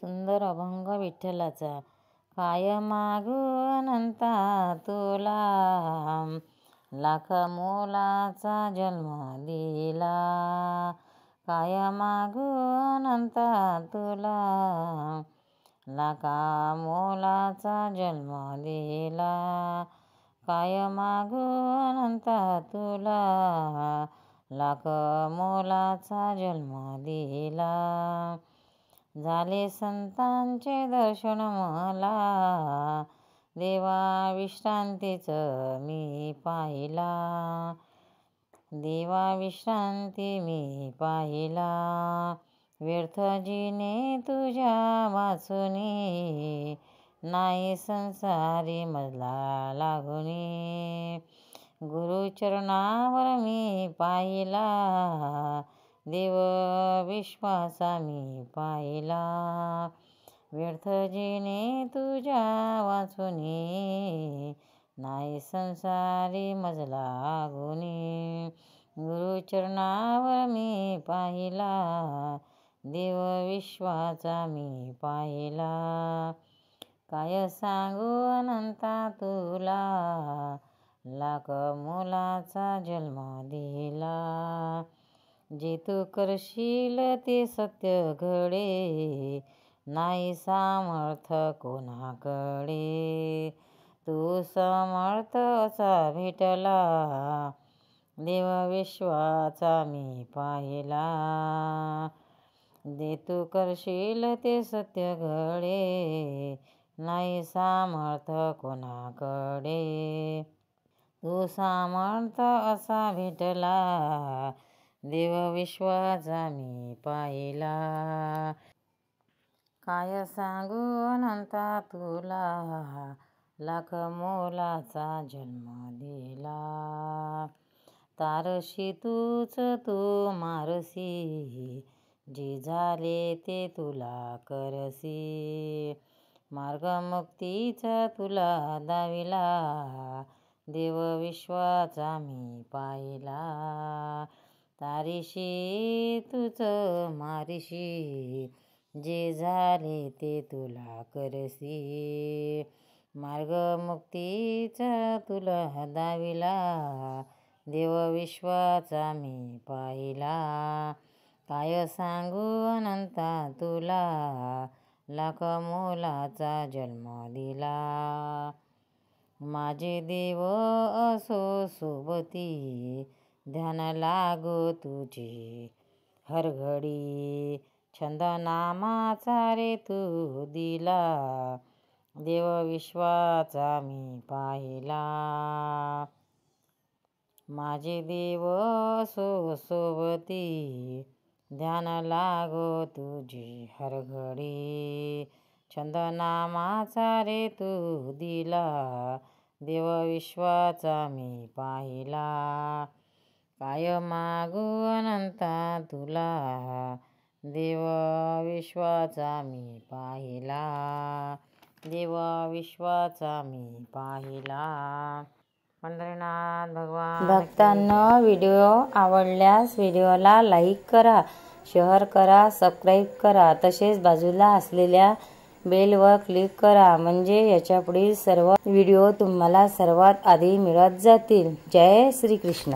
सुंदर अभंग विठ्ठलाचा। काय मागू अनंता तुला, लाख मोलाचा जन्म दिला। काय मागू अनंता तुला, लाखा मोलाचा जन्म दिला। काय मागू अनंता तुला, लाख मोलाचा जन्म दिला। झाले संतांचे दर्शन मला, देवा विश्रांतीच मी पाहिला। देवा विश्रांती मी पाहिला। व्यर्थ जिने तुझ्या वाचुनी, नाही संसारी मजला लागुनी। गुरुचरणावर मी पाहिला, देव विश्वासा मी पाहिला। व्यर्थ जिने तुझ्या वाचुनी, नाही संसारी मजला गुणी। गुरुचरणावर मी पाहिला, देव विश्वाचा मी पाहिला। काय सांगू अनंता तुला, लाख मोलाचा जन्म दिला। जे तू करशील ते सत्य घडे, नाही सामर्थ कोणाकडे। तू समर्थ असा भेटला, देव विश्वाचा मी पाहिला। जे तू करशील ते सत्य घडे, नाही सामर्थ कोणाकडे। तू सामर्थ असा भेटला, देव विश्वाचा मी पाहिला। काय सांगू अनंता तुला, लाख मोलाचा जन्म दिला। तारशी तूच तू मारसी, जे झाले ते तुला करसी। मार्ग मुक्तीचा तुला दाविला, देव विश्वाचा मी पाहिला। तारीशी तूच मारिशी, जे झाले ते तुला करसी। मार्ग मुक्तीचा तुला दाविला, देव विश्वाचा मी पाहिला। काय सांगू अनंता तुला, लाख मोलाचा जन्म दिला। माझे देव असो सोबती, ध्यान लागो तुझे हरघडी। छंद नामाचा रे तू दिला, देव विश्वाचा मी पाहिला। माझे देव असो सोबती, ध्यान लागो तुझे हरघडी। छंद नामाचा रे तू दिला, देव विश्वाचा मी पाहिला। काय मागू अनंता तुला, देव विश्वाचा मी पाहिला। देव विश्वाचा मी पाहिला। पंढरीनाथ भगवान। भक्तांनो, व्हिडिओ आवडल्यास व्हिडिओला लाईक करा, शेअर करा, सबस्क्राईब करा, तसेच बाजूला असलेल्या बेलवर क्लिक करा, म्हणजे याच्यापुढील सर्व व्हिडिओ तुम्हाला सर्वात आधी मिळत जातील। जय श्री कृष्ण।